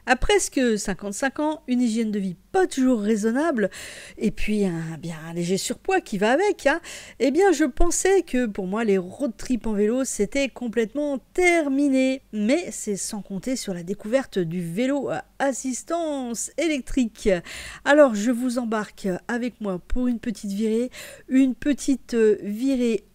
À presque 55 ans, une hygiène de vie pas toujours raisonnable, et puis un léger surpoids qui va avec, hein, eh bien je pensais que pour moi les road trips en vélo c'était complètement terminé. Mais c'est sans compter sur la découverte du vélo à assistance électrique. Alors je vous embarque avec moi pour une petite virée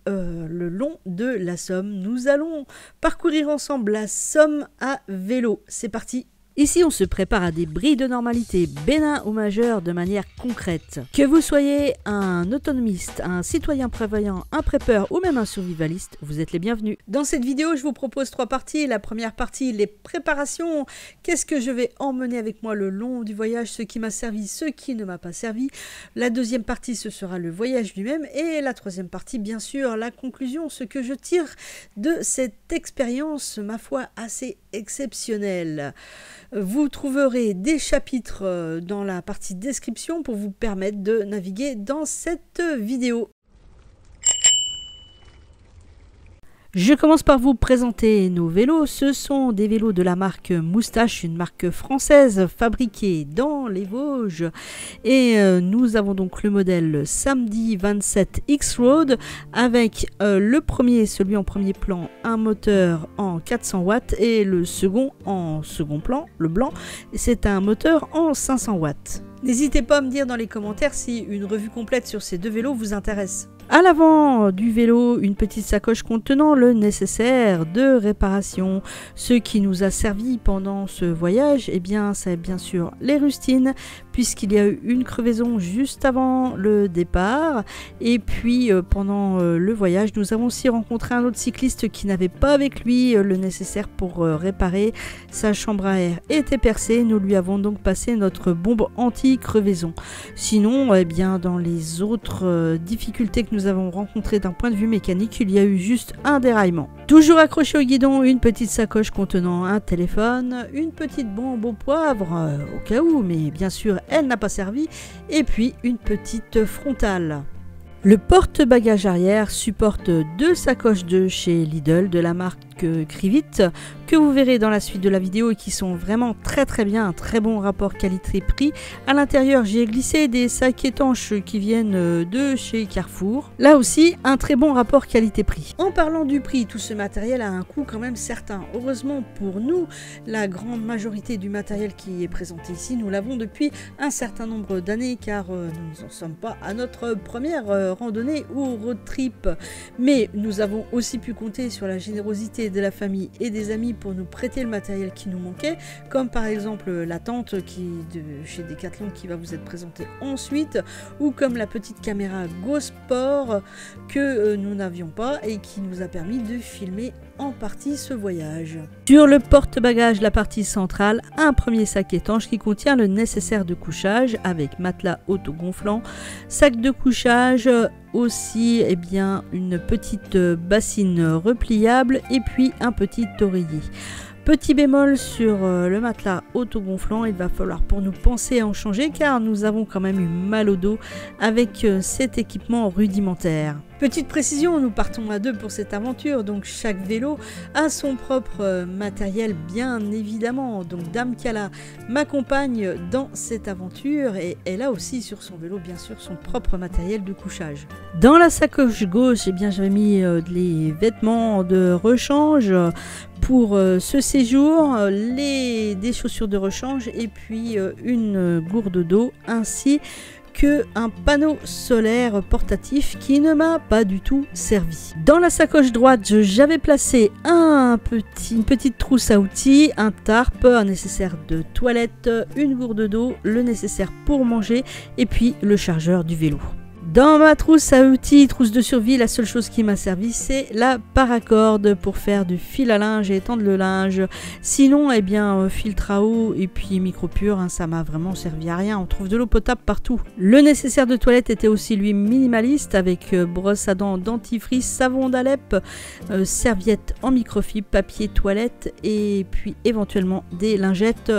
le long de la Somme. Nous allons parcourir ensemble la Somme à vélo. C'est parti! Ici, on se prépare à des bris de normalité bénins ou majeurs de manière concrète. Que vous soyez un autonomiste, un citoyen prévoyant, un prépeur ou même un survivaliste, vous êtes les bienvenus. Dans cette vidéo, je vous propose 3 parties. La première partie, les préparations. Qu'est-ce que je vais emmener avec moi le long du voyage, ce qui m'a servi, ce qui ne m'a pas servi. La deuxième partie, ce sera le voyage lui-même. Et la troisième partie, bien sûr, la conclusion, ce que je tire de cette expérience, ma foi, assez exceptionnelle. Vous trouverez des chapitres dans la partie description pour vous permettre de naviguer dans cette vidéo. Je commence par vous présenter nos vélos. Ce sont des vélos de la marque Moustache, une marque française fabriquée dans les Vosges. Et nous avons donc le modèle Samedi 27 X-Road avec le premier, celui en premier plan, un moteur en 400 watts et le second en second plan, le blanc, c'est un moteur en 500 watts. N'hésitez pas à me dire dans les commentaires si une revue complète sur ces deux vélos vous intéresse. À l'avant du vélo, une petite sacoche contenant le nécessaire de réparation. Ce qui nous a servi pendant ce voyage, eh bien, c'est bien sûr les rustines, puisqu'il y a eu une crevaison juste avant le départ. Et puis, pendant le voyage, nous avons aussi rencontré un autre cycliste qui n'avait pas avec lui le nécessaire pour réparer. Sa chambre à air était percée. Nous lui avons donc passé notre bombe anti-crevaison. Sinon, eh bien, dans les autres difficultés que nous avons rencontrées d'un point de vue mécanique, il y a eu juste un déraillement. Toujours accroché au guidon, une petite sacoche contenant un téléphone, une petite bombe au poivre, au cas où, mais bien sûr, elle n'a pas servi, et puis une petite frontale. Le porte-bagages arrière supporte 2 sacoches de chez Lidl de la marque Krivit que vous verrez dans la suite de la vidéo et qui sont vraiment très bien, un très bon rapport qualité-prix. À l'intérieur, j'ai glissé des sacs étanches qui viennent de chez Carrefour. Là aussi, un très bon rapport qualité-prix. En parlant du prix, tout ce matériel a un coût quand même certain. Heureusement pour nous, la grande majorité du matériel qui est présenté ici, nous l'avons depuis un certain nombre d'années car nous n'en sommes pas à notre première randonnée ou road trip. Mais nous avons aussi pu compter sur la générosité de la famille et des amis pour nous prêter le matériel qui nous manquait, comme par exemple la tente chez Decathlon qui va vous être présentée ensuite, ou comme la petite caméra GoSport que nous n'avions pas et qui nous a permis de filmer en partie ce voyage. Sur le porte-bagages, la partie centrale, un premier sac étanche qui contient le nécessaire de couchage avec matelas autogonflant, sac de couchage, aussi eh bien, une petite bassine repliable et puis un petit oreiller. Petit bémol sur le matelas autogonflant, il va falloir pour nous penser à en changer car nous avons quand même eu mal au dos avec cet équipement rudimentaire. Petite précision, nous partons à 2 pour cette aventure, donc chaque vélo a son propre matériel bien évidemment. Donc Dame Kala m'accompagne dans cette aventure et elle a aussi sur son vélo bien sûr son propre matériel de couchage. Dans la sacoche gauche, eh bien j'avais mis les vêtements de rechange pour ce séjour, des chaussures de rechange et puis une gourde d'eau ainsi qu'un panneau solaire portatif qui ne m'a pas du tout servi. Dans la sacoche droite, j'avais placé une petite trousse à outils, un tarp, un nécessaire de toilette, une gourde d'eau, le nécessaire pour manger et puis le chargeur du vélo. Dans ma trousse à outils, trousse de survie, la seule chose qui m'a servi, c'est la paracorde pour faire du fil à linge et étendre le linge. Sinon, eh bien, filtre à eau et puis micro-pur, hein, ça m'a vraiment servi à rien. On trouve de l'eau potable partout. Le nécessaire de toilette était aussi, lui, minimaliste avec brosse à dents, dentifrice, savon d'Alep, serviette en microfibre, papier toilette et puis éventuellement des lingettes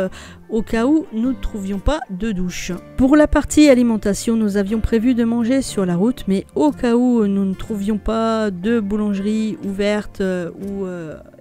au cas où nous ne trouvions pas de douche. Pour la partie alimentation, nous avions prévu de manger sur la route, mais au cas où nous ne trouvions pas de boulangerie ouverte ou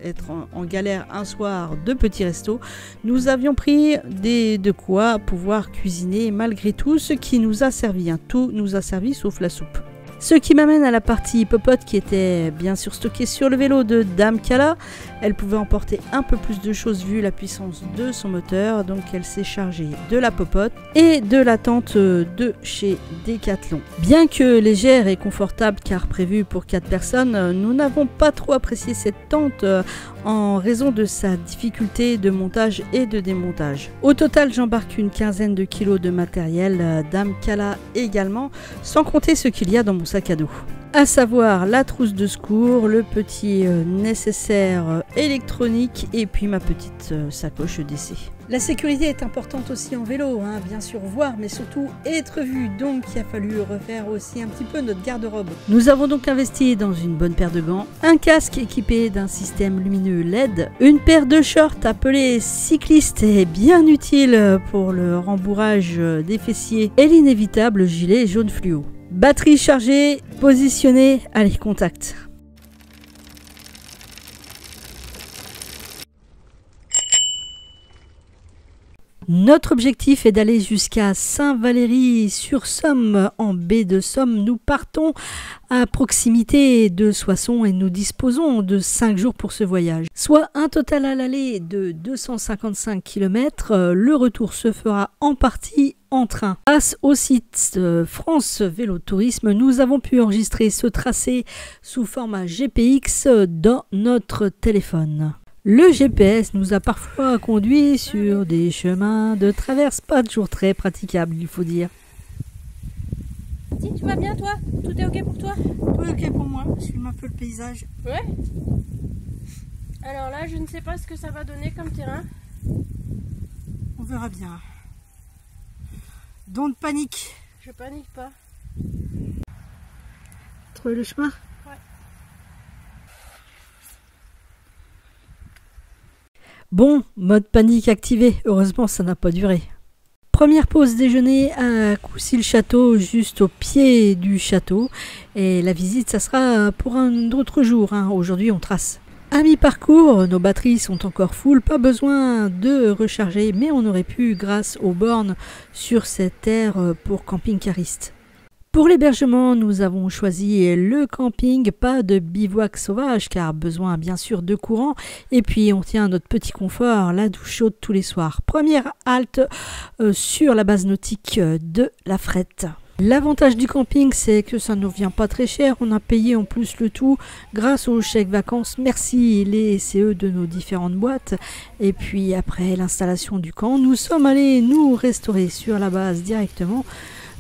être en galère un soir de petits restos, nous avions pris de quoi pouvoir cuisiner malgré tout, ce qui nous a servi. Tout nous a servi sauf la soupe. Ce qui m'amène à la partie popote qui était bien sûr stockée sur le vélo de Dame Kala. Elle pouvait emporter un peu plus de choses vu la puissance de son moteur, donc elle s'est chargée de la popote et de la tente de chez Decathlon. Bien que légère et confortable car prévue pour 4 personnes, nous n'avons pas trop apprécié cette tente en raison de sa difficulté de montage et de démontage. Au total, j'embarque une quinzaine de kilos de matériel, Dame Kala également, sans compter ce qu'il y a dans mon sac à dos. À savoir la trousse de secours, le petit nécessaire électronique et puis ma petite sacoche d'essai. La sécurité est importante aussi en vélo, bien sûr voir mais surtout être vu, donc il a fallu refaire aussi un petit peu notre garde-robe. Nous avons donc investi dans une bonne paire de gants, un casque équipé d'un système lumineux LED, une paire de shorts appelés cyclistes et bien utile pour le rembourrage des fessiers et l'inévitable gilet jaune fluo. Batterie chargée, positionnée, allez, contact. Notre objectif est d'aller jusqu'à Saint-Valery-sur-Somme, en baie de Somme. Nous partons à proximité de Soissons et nous disposons de 5 jours pour ce voyage. Soit un total à l'aller de 255 km, le retour se fera en partie en train. Grâce au site France Vélo Tourisme, nous avons pu enregistrer ce tracé sous format GPX dans notre téléphone. Le GPS nous a parfois conduits sur des chemins de traverse pas toujours très praticables, il faut dire. Si, tu vas bien toi? Tout est ok pour toi? Tout est ok pour moi, je filme un peu le paysage. Ouais. Alors là, je ne sais pas ce que ça va donner comme terrain. On verra bien. Don't panique. Je panique pas. Trouver le chemin? Ouais. Bon, mode panique activé. Heureusement, ça n'a pas duré. Première pause déjeuner à Coucy-le-Château, juste au pied du château. Et la visite, ça sera pour un autre jour. Aujourd'hui, on trace. À mi-parcours, nos batteries sont encore full, pas besoin de recharger, mais on aurait pu grâce aux bornes sur cette aire pour camping-cariste. Pour l'hébergement, nous avons choisi le camping, pas de bivouac sauvage car besoin bien sûr de courant et puis on tient notre petit confort, la douche chaude tous les soirs. Première halte sur la base nautique de La Frette. L'avantage du camping, c'est que ça ne nous vient pas très cher. On a payé en plus le tout grâce au chèque vacances. Merci les CE de nos différentes boîtes. Et puis après l'installation du camp, nous sommes allés nous restaurer sur la base directement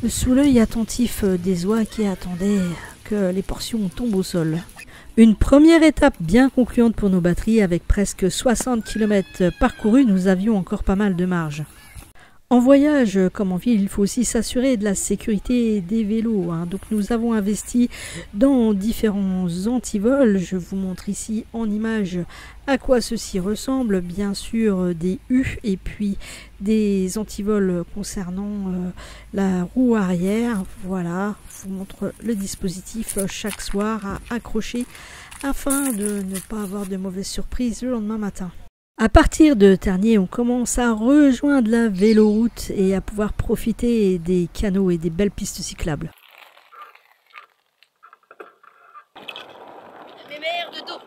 sous l'œil attentif des oies qui attendaient que les portions tombent au sol. Une première étape bien concluante pour nos batteries avec presque 60 km parcourus, nous avions encore pas mal de marge. En voyage, comme en ville, il faut aussi s'assurer de la sécurité des vélos. Donc nous avons investi dans différents antivols. Je vous montre ici en image à quoi ceci ressemble. Bien sûr des U et puis des antivols concernant la roue arrière. Voilà, je vous montre le dispositif chaque soir à accrocher afin de ne pas avoir de mauvaises surprises le lendemain matin. À partir de Tergnier, on commence à rejoindre la véloroute et à pouvoir profiter des canaux et des belles pistes cyclables. Mais merde, dos.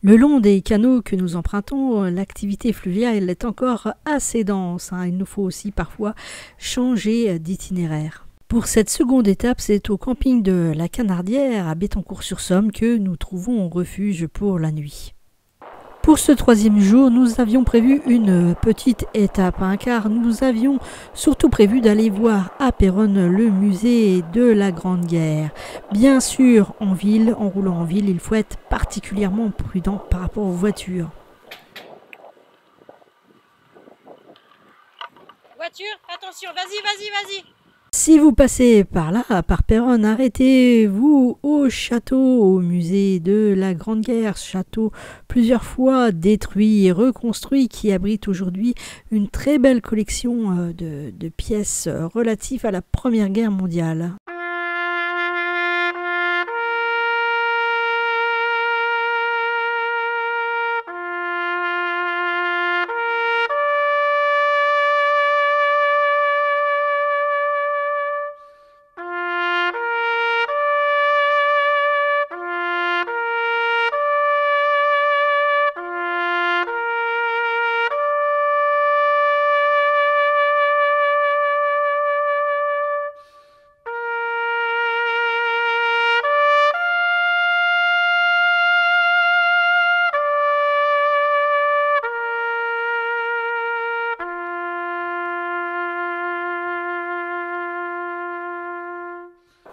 Le long des canaux que nous empruntons, l'activité fluviale est encore assez dense. Il nous faut aussi parfois changer d'itinéraire. Pour cette seconde étape, c'est au camping de la Canardière à Bettencourt-sur-Somme que nous trouvons refuge pour la nuit. Pour ce troisième jour, nous avions prévu une petite étape, car nous avions surtout prévu d'aller voir à Péronne le musée de la Grande Guerre. Bien sûr, en ville, en roulant en ville, il faut être particulièrement prudent par rapport aux voitures. Voiture, attention, vas-y. Si vous passez par là, par Péronne, arrêtez-vous au château, au musée de la Grande Guerre, château plusieurs fois détruit et reconstruit qui abrite aujourd'hui une très belle collection de pièces relatives à la Première Guerre mondiale.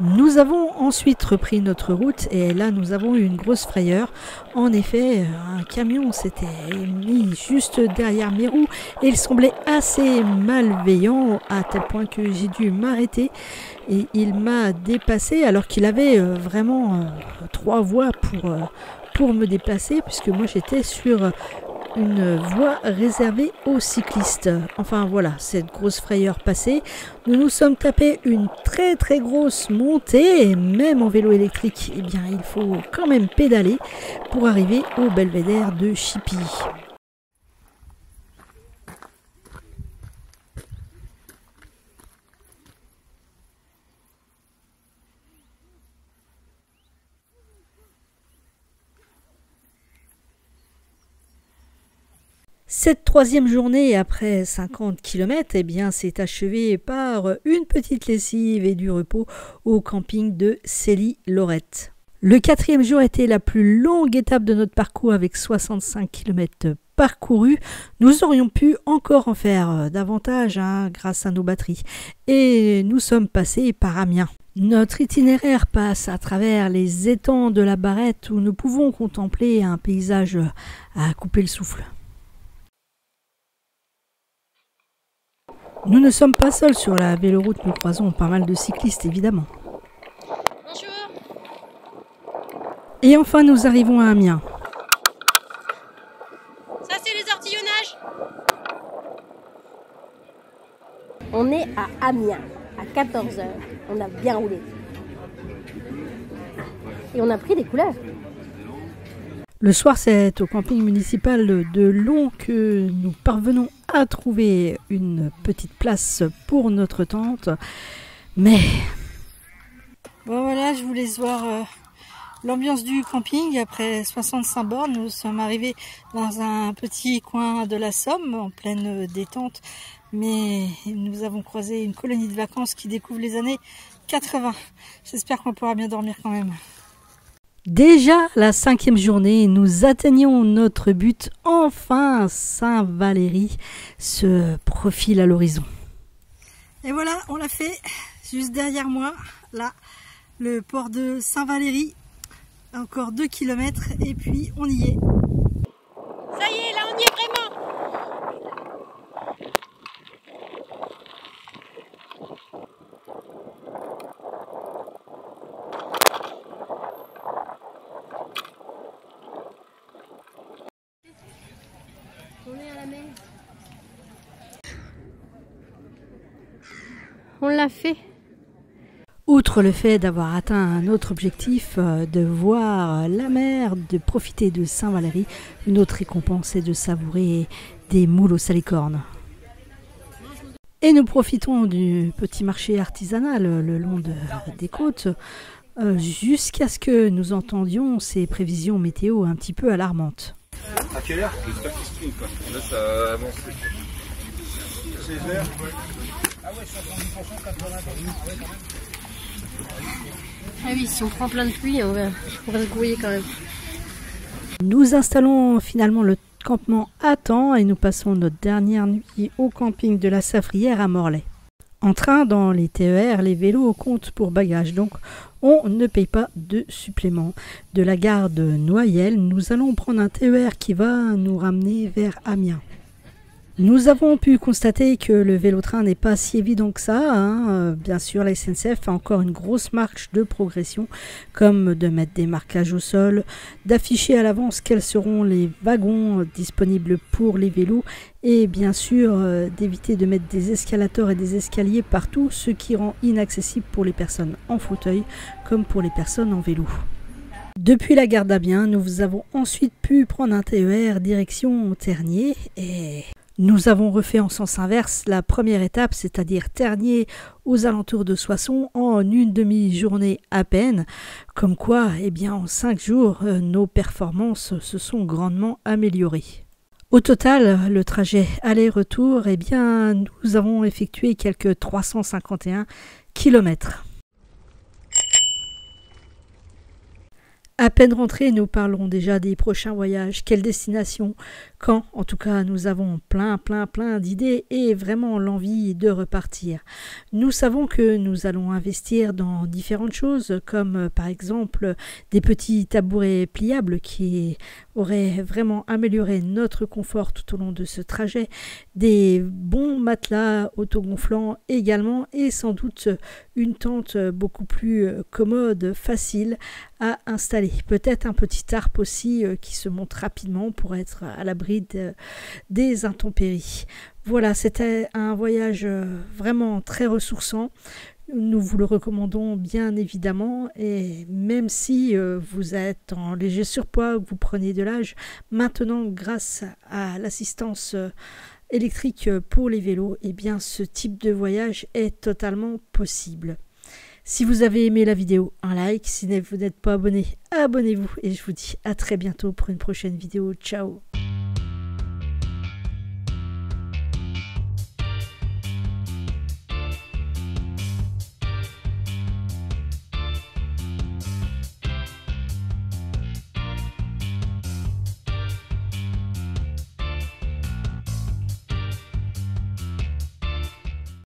Nous avons ensuite repris notre route et là nous avons eu une grosse frayeur. En effet, un camion s'était mis juste derrière mes roues et il semblait assez malveillant à tel point que j'ai dû m'arrêter et il m'a dépassé alors qu'il avait vraiment 3 voies pour me déplacer puisque moi j'étais sur une voie réservée aux cyclistes. Enfin voilà, cette grosse frayeur passée, nous nous sommes tapés une très très grosse montée et même en vélo électrique, eh bien il faut quand même pédaler pour arriver au belvédère de Chipy. Cette troisième journée, après 50 km, eh bien, s'est achevée par une petite lessive et du repos au camping de Célie-Lorette. Le 4e jour était la plus longue étape de notre parcours avec 65 km parcourus. Nous aurions pu encore en faire davantage grâce à nos batteries. Et nous sommes passés par Amiens. Notre itinéraire passe à travers les étangs de la Barrette où nous pouvons contempler un paysage à couper le souffle. Nous ne sommes pas seuls sur la véloroute, nous croisons pas mal de cyclistes évidemment. Bonjour. Et enfin nous arrivons à Amiens. Ça c'est les artillonnages. On est à Amiens, à 14h. On a bien roulé. Et on a pris des couleurs. Le soir, c'est au camping municipal de Long que nous parvenons à trouver une petite place pour notre tente. Mais bon voilà, je vous laisse voir l'ambiance du camping. Après 65 bornes, nous sommes arrivés dans un petit coin de la Somme, en pleine détente. Mais nous avons croisé une colonie de vacances qui découvre les années 80. J'espère qu'on pourra bien dormir quand même. Déjà la 5e journée, nous atteignons notre but. Enfin, Saint-Valery se profile à l'horizon. Et voilà, on l'a fait. Juste derrière moi, là, le port de Saint-Valery. Encore 2 km et puis on y est. Ça y est, là on y est vraiment. On est à la mer. On l'a fait. Outre le fait d'avoir atteint un autre objectif, de voir la mer, de profiter de Saint-Valery, une autre récompense est de savourer des moules aux salicornes. Et nous profitons du petit marché artisanal le long des côtes, jusqu'à ce que nous entendions ces prévisions météo un petit peu alarmantes. À quelle heure? J'espère qu'il se trompe. Là, ça avance. 16 heures. Ah ouais, 70%, 80%. Ah oui, si on prend plein de pluie, on va se grouiller quand même. Nous installons finalement le campement à temps et nous passons notre dernière nuit au camping de la Safrière à Morlaix. En train, dans les TER, les vélos comptent pour bagages, donc on ne paye pas de supplément. De la gare de Noyelles, nous allons prendre un TER qui va nous ramener vers Amiens. Nous avons pu constater que le vélo-train n'est pas si évident que ça, hein. Bien sûr, la SNCF a encore une grosse marche de progression, comme de mettre des marquages au sol, d'afficher à l'avance quels seront les wagons disponibles pour les vélos et bien sûr d'éviter de mettre des escalators et des escaliers partout, ce qui rend inaccessible pour les personnes en fauteuil comme pour les personnes en vélo. Depuis la gare d'Amiens, nous avons ensuite pu prendre un TER direction Tergnier et nous avons refait en sens inverse la première étape, c'est-à-dire Tergnier aux alentours de Soissons en une demi-journée à peine. Comme quoi, eh bien, en 5 jours, nos performances se sont grandement améliorées. Au total, le trajet aller-retour, eh bien, nous avons effectué quelques 351 km. À peine rentrés, nous parlerons déjà des prochains voyages, quelle destination, quand. En tout cas, nous avons plein d'idées et vraiment l'envie de repartir. Nous savons que nous allons investir dans différentes choses, comme par exemple des petits tabourets pliables qui auraient vraiment amélioré notre confort tout au long de ce trajet, des bons matelas autogonflants également et sans doute une tente beaucoup plus commode, facile à installer. Peut-être un petit tarp aussi qui se monte rapidement pour être à l'abri des intempéries. Voilà, c'était un voyage vraiment très ressourçant. Nous vous le recommandons bien évidemment et même si vous êtes en léger surpoids ou que vous prenez de l'âge, maintenant grâce à l'assistance électrique pour les vélos, eh bien ce type de voyage est totalement possible. Si vous avez aimé la vidéo, un like. Si vous n'êtes pas abonné, abonnez-vous. Et je vous dis à très bientôt pour une prochaine vidéo. Ciao!